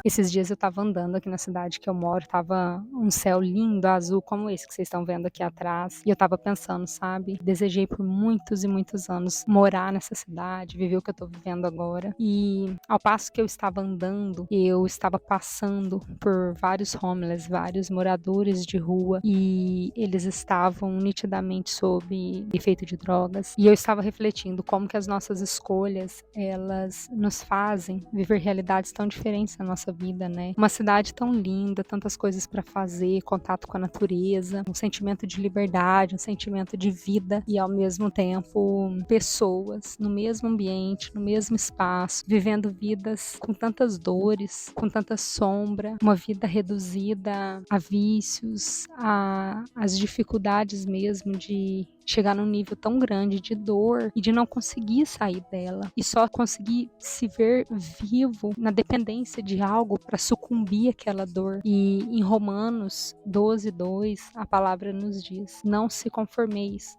Esses dias eu estava andando aqui na cidade que eu moro, estava um céu lindo, azul, como esse que vocês estão vendo aqui atrás. E eu estava pensando, sabe, desejei por muitos e muitos anos morar nessa cidade, viver o que eu tô vivendo agora. E ao passo que eu estava andando, eu estava passando por vários homeless, vários moradores de rua, e eles estavam nitidamente sob efeito de drogas. E eu estava refletindo como que as nossas escolhas, elas nos fazem viver realidades tão diferentes na nossa vida, né? Uma cidade tão linda, tantas coisas para fazer, contato com a natureza, um sentimento de liberdade, um sentimento de vida e ao mesmo tempo pessoas no mesmo ambiente, no mesmo espaço, vivendo vidas com tantas dores, com tanta sombra, uma vida reduzida a vícios, às dificuldades mesmo de chegar num nível tão grande de dor e de não conseguir sair dela e só conseguir se ver vivo na dependência de algo para sucumbir àquela dor. E em Romanos 12:2 a palavra nos diz: não se conformeis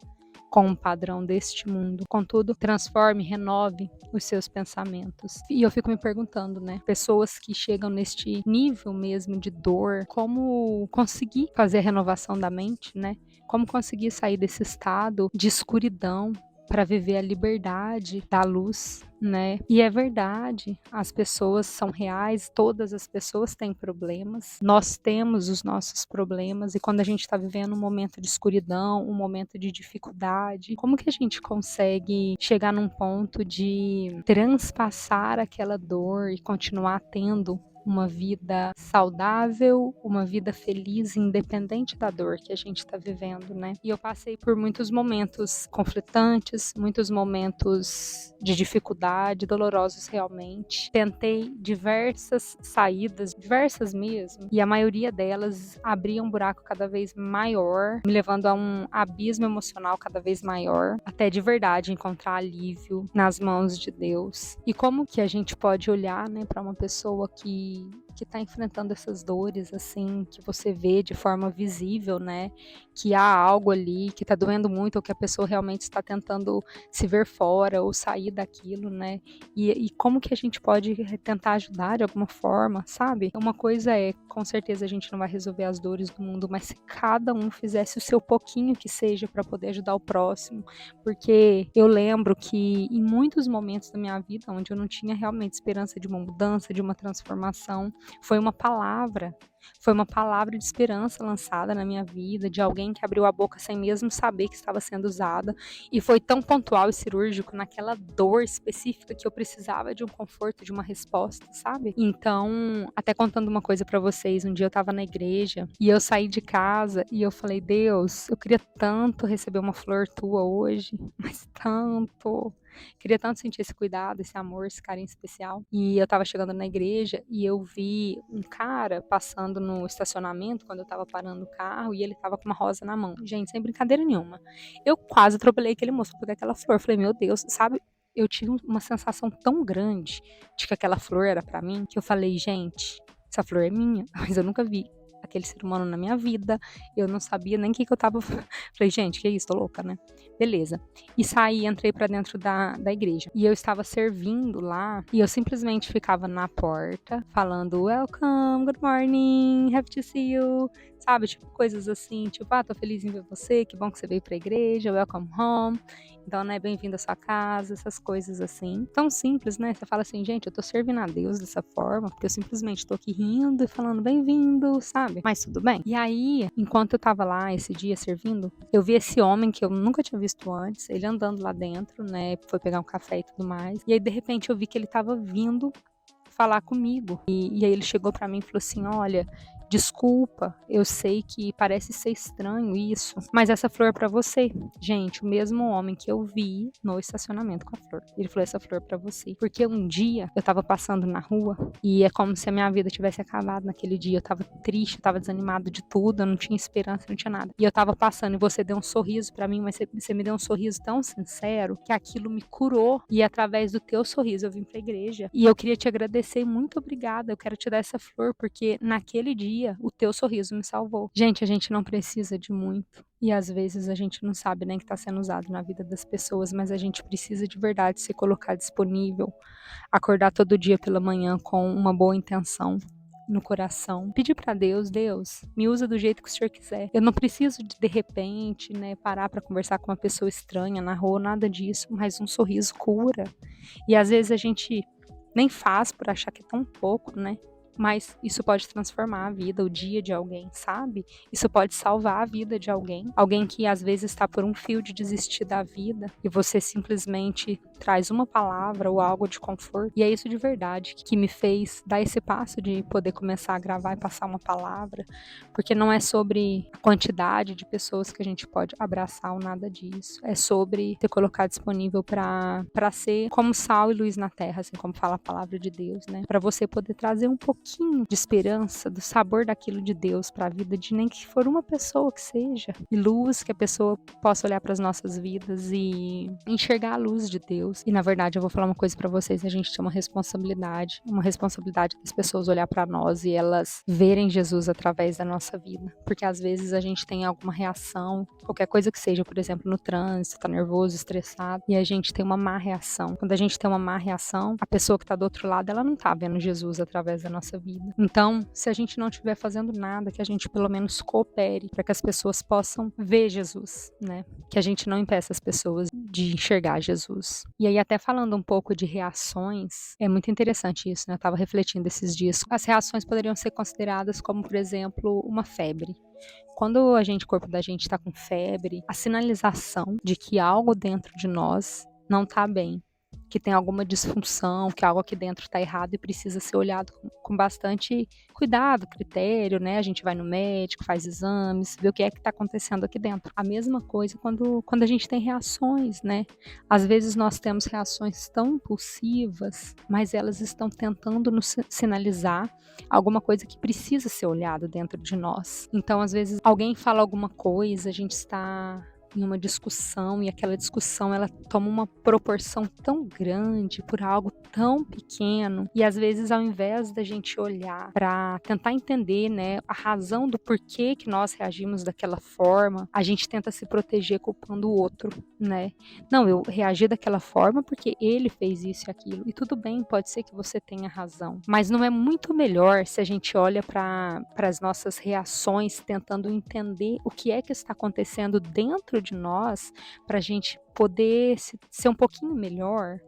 com o padrão deste mundo. Contudo, transforme, renove os seus pensamentos. E eu fico me perguntando, né? Pessoas que chegam neste nível mesmo de dor, como conseguir fazer a renovação da mente, né? Como conseguir sair desse estado de escuridão para viver a liberdade da luz, né? E é verdade, as pessoas são reais, todas as pessoas têm problemas, nós temos os nossos problemas, e quando a gente está vivendo um momento de escuridão, um momento de dificuldade, como que a gente consegue chegar num ponto de transpassar aquela dor e continuar tendo uma vida saudável, uma vida feliz, independente da dor que a gente está vivendo, né? E eu passei por muitos momentos conflitantes, muitos momentos de dificuldade, dolorosos realmente. Tentei diversas saídas, diversas mesmo, e a maioria delas abria um buraco cada vez maior, me levando a um abismo emocional cada vez maior, até de verdade encontrar alívio nas mãos de Deus. E como que a gente pode olhar, né, para uma pessoa que está enfrentando essas dores, assim, que você vê de forma visível, né, que há algo ali que está doendo muito, ou que a pessoa realmente está tentando se ver fora ou sair daquilo, né, e como que a gente pode tentar ajudar de alguma forma, sabe? Uma coisa é, com certeza a gente não vai resolver as dores do mundo, mas se cada um fizesse o seu pouquinho que seja para poder ajudar o próximo, porque eu lembro que em muitos momentos da minha vida, onde eu não tinha realmente esperança de uma mudança, de uma transformação, foi uma palavra de esperança lançada na minha vida, de alguém que abriu a boca sem mesmo saber que estava sendo usada, e foi tão pontual e cirúrgico naquela dor específica que eu precisava de um conforto, de uma resposta, sabe? Então, até contando uma coisa pra vocês, um dia eu tava na igreja e eu saí de casa e eu falei: Deus, eu queria tanto receber uma flor tua hoje, mas tanto. Queria tanto sentir esse cuidado, esse amor, esse carinho especial. E eu tava chegando na igreja e eu vi um cara passando no estacionamento quando eu tava parando o carro, e ele tava com uma rosa na mão. Gente, sem brincadeira nenhuma. Eu quase atropelei aquele moço por aquela flor. Falei, meu Deus, sabe? Eu tive uma sensação tão grande de que aquela flor era pra mim, que eu falei, gente, essa flor é minha, mas eu nunca vi aquele ser humano na minha vida, eu não sabia nem o que eu tava. Falei, gente, que isso, tô louca, né? Beleza. E saí, entrei pra dentro da igreja. E eu estava servindo lá, e eu simplesmente ficava na porta, falando, welcome, good morning, happy to see you, sabe? Tipo, coisas assim, tipo, tô feliz em ver você, que bom que você veio pra igreja, welcome home. Então, né, bem-vindo à sua casa, essas coisas assim. Tão simples, né? Você fala assim, gente, eu tô servindo a Deus dessa forma, porque eu simplesmente tô aqui rindo e falando bem-vindo, sabe? Mas tudo bem. E aí, enquanto eu tava lá esse dia servindo, eu vi esse homem que eu nunca tinha visto antes, ele andando lá dentro, né? Foi pegar um café e tudo mais. E aí, de repente, eu vi que ele tava vindo falar comigo. E aí ele chegou pra mim e falou assim, olha, desculpa, eu sei que parece ser estranho isso, mas essa flor é pra você. Gente, o mesmo homem que eu vi no estacionamento com a flor. Ele falou, essa flor é pra você. Porque um dia eu tava passando na rua e é como se a minha vida tivesse acabado naquele dia. Eu tava triste, eu tava desanimado de tudo, eu não tinha esperança, não tinha nada. E eu tava passando e você deu um sorriso pra mim, mas você me deu um sorriso tão sincero que aquilo me curou. E através do teu sorriso eu vim pra igreja. E eu queria te agradecer, muito obrigada. Eu quero te dar essa flor porque naquele dia dia o teu sorriso me salvou. Gente, a gente não precisa de muito. E às vezes a gente não sabe nem que está sendo usado na vida das pessoas, mas a gente precisa de verdade se colocar disponível, acordar todo dia pela manhã com uma boa intenção no coração, pedir para Deus, Deus, me usa do jeito que o Senhor quiser. Eu não preciso de repente, né, parar para conversar com uma pessoa estranha na rua, nada disso, mas um sorriso cura. E às vezes a gente nem faz por achar que é tão pouco, né? Mas isso pode transformar a vida, o dia de alguém, sabe? Isso pode salvar a vida de alguém. Alguém que às vezes está por um fio de desistir da vida e você simplesmente traz uma palavra ou algo de conforto. E é isso de verdade que me fez dar esse passo de poder começar a gravar e passar uma palavra. Porque não é sobre a quantidade de pessoas que a gente pode abraçar ou nada disso. É sobre ter colocado disponível para ser como sal e luz na terra, assim como fala a palavra de Deus, né? Para você poder trazer um pouquinho de esperança, do sabor daquilo de Deus para a vida de nem que for uma pessoa que seja. E luz, que a pessoa possa olhar para as nossas vidas e enxergar a luz de Deus. E na verdade eu vou falar uma coisa para vocês, a gente tem uma responsabilidade das pessoas olhar para nós e elas verem Jesus através da nossa vida. Porque às vezes a gente tem alguma reação, qualquer coisa que seja, por exemplo, no trânsito, tá nervoso, estressado, e a gente tem uma má reação. Quando a gente tem uma má reação, a pessoa que tá do outro lado, ela não tá vendo Jesus através da nossa vida. Então, se a gente não estiver fazendo nada, que a gente pelo menos coopere para que as pessoas possam ver Jesus, né? Que a gente não impeça as pessoas de enxergar Jesus. E aí, até falando um pouco de reações, é muito interessante isso, né? Eu tava refletindo esses dias. As reações poderiam ser consideradas como, por exemplo, uma febre. Quando o corpo da gente está com febre, a sinalização de que algo dentro de nós não está bem, que tem alguma disfunção, que algo aqui dentro está errado e precisa ser olhado com bastante cuidado, critério, né? A gente vai no médico, faz exames, vê o que é que está acontecendo aqui dentro. A mesma coisa quando a gente tem reações, né? Às vezes nós temos reações tão impulsivas, mas elas estão tentando nos sinalizar alguma coisa que precisa ser olhado dentro de nós. Então, às vezes, alguém fala alguma coisa, a gente está em uma discussão e aquela discussão ela toma uma proporção tão grande por algo tão pequeno e às vezes ao invés da gente olhar para tentar entender, né, a razão do porquê que nós reagimos daquela forma, a gente tenta se proteger culpando o outro, né? Não, eu reagi daquela forma porque ele fez isso e aquilo. E tudo bem, pode ser que você tenha razão, mas não é muito melhor se a gente olha para as nossas reações tentando entender o que é que está acontecendo dentro de nós, para a gente poder ser um pouquinho melhor,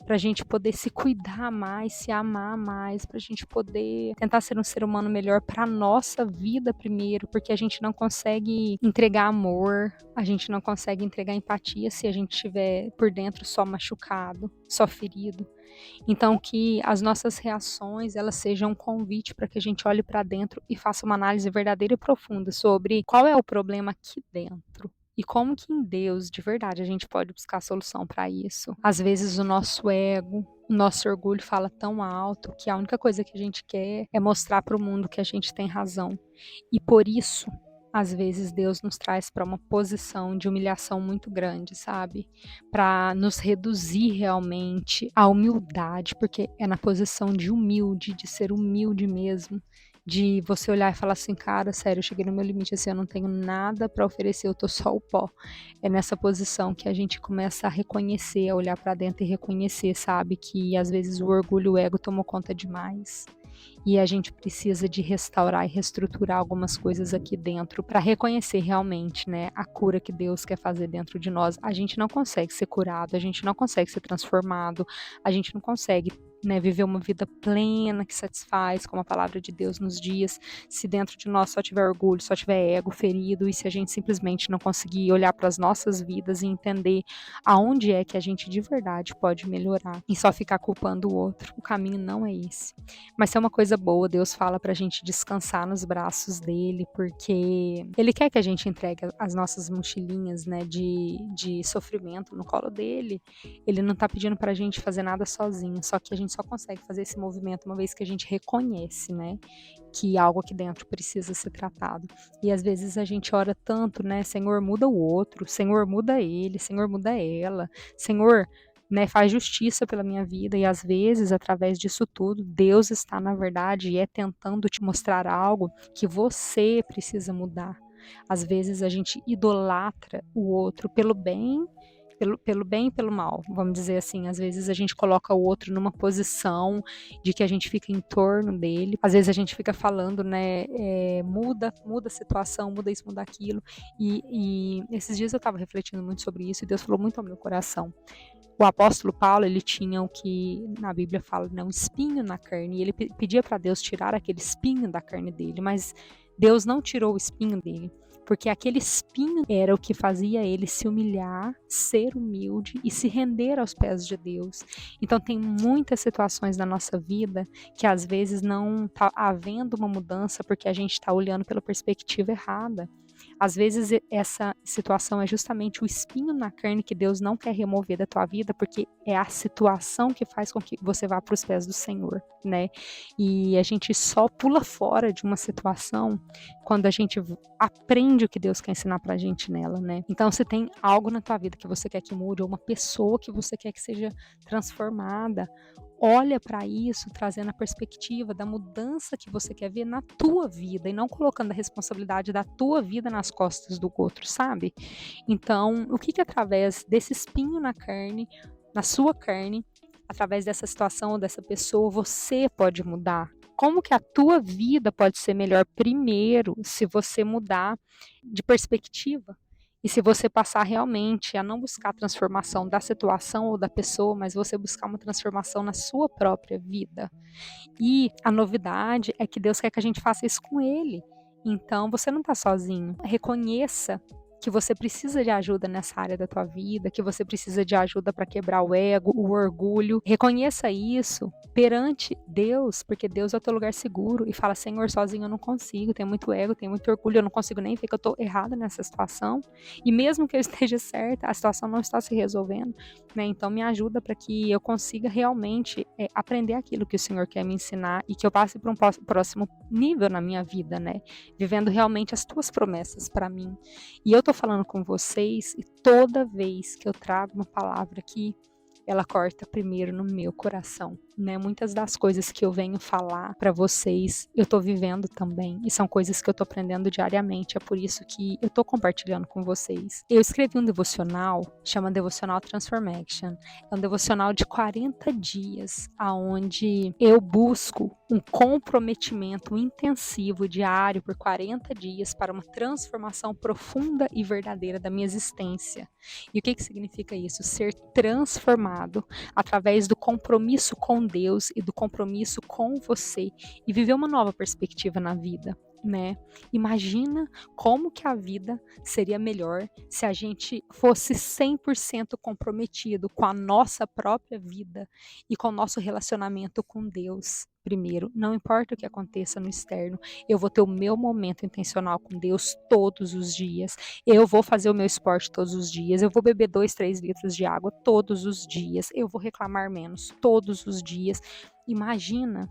para a gente poder se cuidar mais, se amar mais, para a gente poder tentar ser um ser humano melhor para a nossa vida primeiro, porque a gente não consegue entregar amor, a gente não consegue entregar empatia se a gente estiver por dentro só machucado, só ferido. Então, que as nossas reações elas sejam um convite para que a gente olhe para dentro e faça uma análise verdadeira e profunda sobre qual é o problema aqui dentro. E como que em Deus, de verdade, a gente pode buscar solução para isso. Às vezes o nosso ego, o nosso orgulho fala tão alto que a única coisa que a gente quer é mostrar para o mundo que a gente tem razão. E por isso, às vezes Deus nos traz para uma posição de humilhação muito grande, sabe? Para nos reduzir realmente à humildade, porque é na posição de humilde, de ser humilde mesmo, de você olhar e falar assim, cara, sério, eu cheguei no meu limite, assim, eu não tenho nada para oferecer, eu tô só o pó. É nessa posição que a gente começa a reconhecer, a olhar para dentro e reconhecer, sabe, que às vezes o orgulho, o ego tomou conta demais. E a gente precisa de restaurar e reestruturar algumas coisas aqui dentro para reconhecer realmente, né, a cura que Deus quer fazer dentro de nós. A gente não consegue ser curado, a gente não consegue ser transformado, a gente não consegue, né, viver uma vida plena que satisfaz, como a palavra de Deus nos diz, se dentro de nós só tiver orgulho, só tiver ego ferido e se a gente simplesmente não conseguir olhar para as nossas vidas e entender aonde é que a gente de verdade pode melhorar e só ficar culpando o outro. O caminho não é esse. Mas se é uma coisa boa, Deus fala pra gente descansar nos braços dele, porque ele quer que a gente entregue as nossas mochilinhas, né, de sofrimento no colo dele. Ele não tá pedindo pra gente fazer nada sozinho, só que a gente só consegue fazer esse movimento uma vez que a gente reconhece, né, que algo aqui dentro precisa ser tratado. E às vezes a gente ora tanto, né, Senhor, muda o outro, Senhor, muda ele, Senhor, muda ela, Senhor, né, faz justiça pela minha vida e às vezes, através disso tudo, Deus está, na verdade, tentando te mostrar algo que você precisa mudar. Às vezes a gente idolatra o outro pelo bem e pelo mal, vamos dizer assim. Às vezes a gente coloca o outro numa posição de que a gente fica em torno dele. Às vezes a gente fica falando, né, muda a situação, muda isso, muda aquilo. E esses dias eu estava refletindo muito sobre isso e Deus falou muito ao meu coração. O apóstolo Paulo, ele tinha o que na Bíblia fala, né, um espinho na carne, e ele pedia para Deus tirar aquele espinho da carne dele, mas Deus não tirou o espinho dele, porque aquele espinho era o que fazia ele se humilhar, ser humilde e se render aos pés de Deus. Então tem muitas situações na nossa vida que às vezes não está havendo uma mudança porque a gente está olhando pela perspectiva errada. Às vezes essa situação é justamente o espinho na carne que Deus não quer remover da tua vida, porque é a situação que faz com que você vá para os pés do Senhor, né? E a gente só pula fora de uma situação quando a gente aprende o que Deus quer ensinar pra gente nela, né? Então, se tem algo na tua vida que você quer que mude, ou uma pessoa que você quer que seja transformada, olha para isso trazendo a perspectiva da mudança que você quer ver na tua vida e não colocando a responsabilidade da tua vida nas costas do outro, sabe? Então, o que através desse espinho na carne, na sua carne, através dessa situação ou dessa pessoa, você pode mudar? Como que a tua vida pode ser melhor primeiro se você mudar de perspectiva? E se você passar realmente a não buscar a transformação da situação ou da pessoa, mas você buscar uma transformação na sua própria vida. E a novidade é que Deus quer que a gente faça isso com Ele. Então, você não está sozinho. Reconheça que você precisa de ajuda nessa área da tua vida, que você precisa de ajuda para quebrar o ego, o orgulho. Reconheça isso perante Deus, porque Deus é o teu lugar seguro e fala: Senhor, sozinho eu não consigo, tenho muito ego, tenho muito orgulho, eu não consigo nem ver que eu estou errada nessa situação. E mesmo que eu esteja certa, a situação não está se resolvendo, né? Então me ajuda para que eu consiga realmente aprender aquilo que o Senhor quer me ensinar e que eu passe para um próximo nível na minha vida, né? Vivendo realmente as tuas promessas para mim. E eu tô falando com vocês e toda vez que eu trago uma palavra aqui, ela corta primeiro no meu coração, né? Muitas das coisas que eu venho falar para vocês, eu tô vivendo também, e são coisas que eu tô aprendendo diariamente, é por isso que eu tô compartilhando com vocês. Eu escrevi um devocional, chama Devocional Transformation. É um devocional de 40 dias, aonde eu busco um comprometimento intensivo diário por 40 dias para uma transformação profunda e verdadeira da minha existência. E o que significa isso? Ser transformado através do compromisso com Deus e do compromisso com você e viver uma nova perspectiva na vida, né? Imagina como que a vida seria melhor se a gente fosse 100% comprometido com a nossa própria vida e com o nosso relacionamento com Deus. Primeiro, não importa o que aconteça no externo, eu vou ter o meu momento intencional com Deus todos os dias. Eu vou fazer o meu esporte todos os dias. Eu vou beber 2, 3 litros de água todos os dias. Eu vou reclamar menos todos os dias. Imagina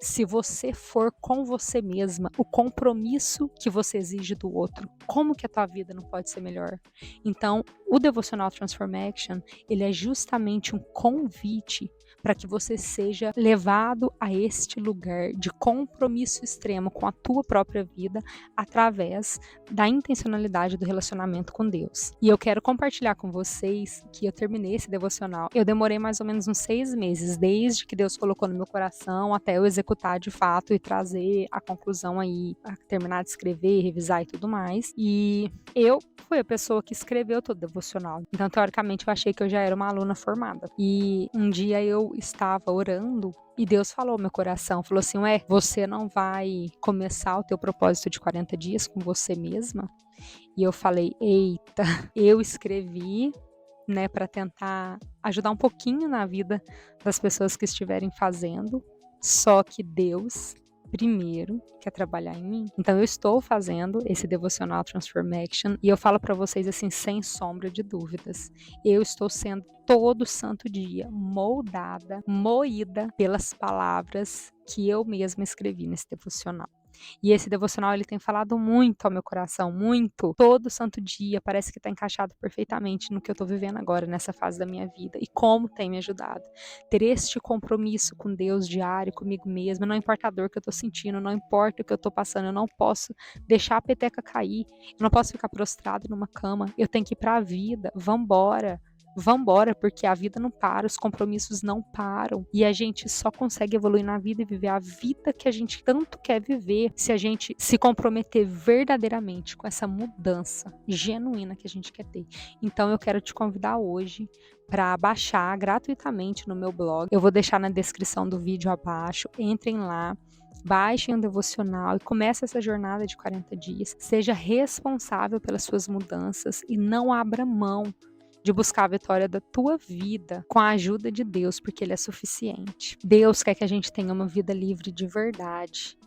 se você for com você mesma, o compromisso que você exige do outro, como que a tua vida não pode ser melhor? Então, o Devocional Transformation, ele é justamente um convite para que você seja levado a este lugar de compromisso extremo com a tua própria vida através da intencionalidade do relacionamento com Deus. E eu quero compartilhar com vocês que eu terminei esse devocional. Eu demorei mais ou menos uns 6 meses, desde que Deus colocou no meu coração até eu executar de fato e trazer a conclusão aí, a terminar de escrever, revisar e tudo mais. E eu fui a pessoa que escreveu todo o devocional. Então, teoricamente, eu achei que eu já era uma aluna formada. E um dia eu estava orando e Deus falou ao meu coração, falou assim: ué, você não vai começar o teu propósito de 40 dias com você mesma? E eu falei: eita, eu escrevi, né, para tentar ajudar um pouquinho na vida das pessoas que estiverem fazendo, só que Deus primeiro quer trabalhar em mim. Então eu estou fazendo esse Devocional Transformation e eu falo para vocês assim, sem sombra de dúvidas, eu estou sendo todo santo dia moldada, moída pelas palavras que eu mesma escrevi nesse devocional. E esse devocional ele tem falado muito ao meu coração, muito. Todo santo dia parece que está encaixado perfeitamente no que eu estou vivendo agora, nessa fase da minha vida. E como tem me ajudado. Ter este compromisso com Deus diário, comigo mesma, não importa a dor que eu estou sentindo, não importa o que eu estou passando, eu não posso deixar a peteca cair, eu não posso ficar prostrado numa cama, eu tenho que ir para a vida, vambora. Vambora, porque a vida não para, os compromissos não param. E a gente só consegue evoluir na vida e viver a vida que a gente tanto quer viver se a gente se comprometer verdadeiramente com essa mudança genuína que a gente quer ter. Então eu quero te convidar hoje para baixar gratuitamente no meu blog. Eu vou deixar na descrição do vídeo abaixo. Entrem lá. Baixem um devocional e comece essa jornada de 40 dias. Seja responsável pelas suas mudanças e não abra mão de buscar a vitória da tua vida com a ajuda de Deus, porque Ele é suficiente. Deus quer que a gente tenha uma vida livre de verdade.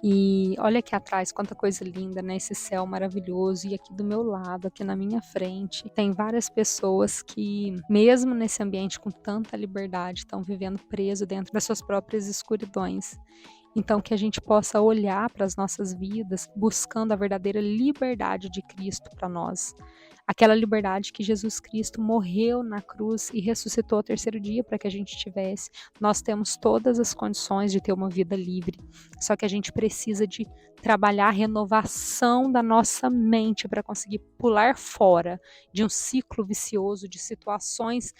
E olha aqui atrás, quanta coisa linda, né? Esse céu maravilhoso. E aqui do meu lado, aqui na minha frente, tem várias pessoas que, mesmo nesse ambiente com tanta liberdade, estão vivendo preso dentro das suas próprias escuridões. Então, que a gente possa olhar para as nossas vidas buscando a verdadeira liberdade de Cristo para nós. Aquela liberdade que Jesus Cristo morreu na cruz e ressuscitou ao terceiro dia para que a gente tivesse. Nós temos todas as condições de ter uma vida livre, só que a gente precisa de trabalhar a renovação da nossa mente para conseguir pular fora de um ciclo vicioso de situações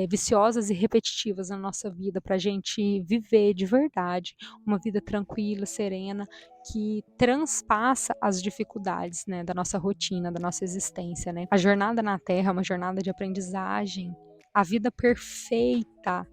viciosas e repetitivas na nossa vida, para a gente viver de verdade uma vida tranquila, serena, que transpassa as dificuldades, né, da nossa rotina, da nossa existência, né? A jornada na Terra é uma jornada de aprendizagem. A vida perfeita,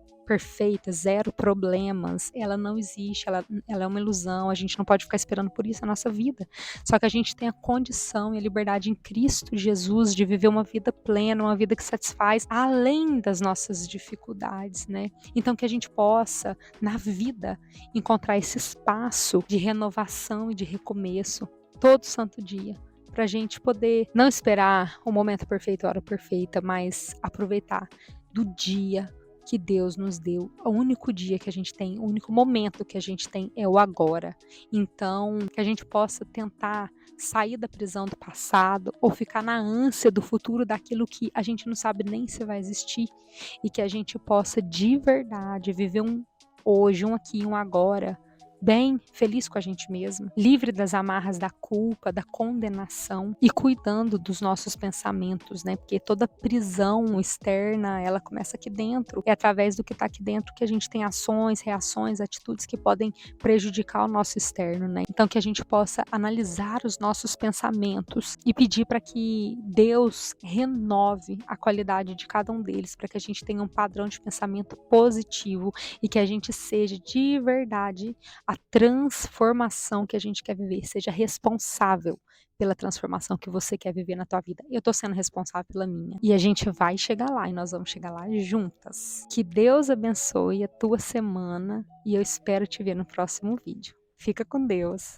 zero problemas, ela não existe, ela é uma ilusão, a gente não pode ficar esperando por isso na nossa vida. Só que a gente tem a condição e a liberdade em Cristo Jesus de viver uma vida plena, uma vida que satisfaz além das nossas dificuldades, né? Então que a gente possa, na vida, encontrar esse espaço de renovação e de recomeço todo santo dia, para a gente poder não esperar o momento perfeito, a hora perfeita, mas aproveitar do dia que Deus nos deu. O único dia que a gente tem, o único momento que a gente tem é o agora. Então, que a gente possa tentar sair da prisão do passado ou ficar na ânsia do futuro, daquilo que a gente não sabe nem se vai existir, e que a gente possa de verdade viver um hoje, um aqui, um agora, bem feliz com a gente mesma, livre das amarras da culpa, da condenação e cuidando dos nossos pensamentos, né? Porque toda prisão externa, ela começa aqui dentro. É através do que está aqui dentro que a gente tem ações, reações, atitudes que podem prejudicar o nosso externo, né? Então que a gente possa analisar os nossos pensamentos e pedir para que Deus renove a qualidade de cada um deles, para que a gente tenha um padrão de pensamento positivo e que a gente seja de verdade a transformação que a gente quer viver, seja responsável pela transformação que você quer viver na tua vida. Eu tô sendo responsável pela minha. E a gente vai chegar lá e nós vamos chegar lá juntas. Que Deus abençoe a tua semana e eu espero te ver no próximo vídeo. Fica com Deus.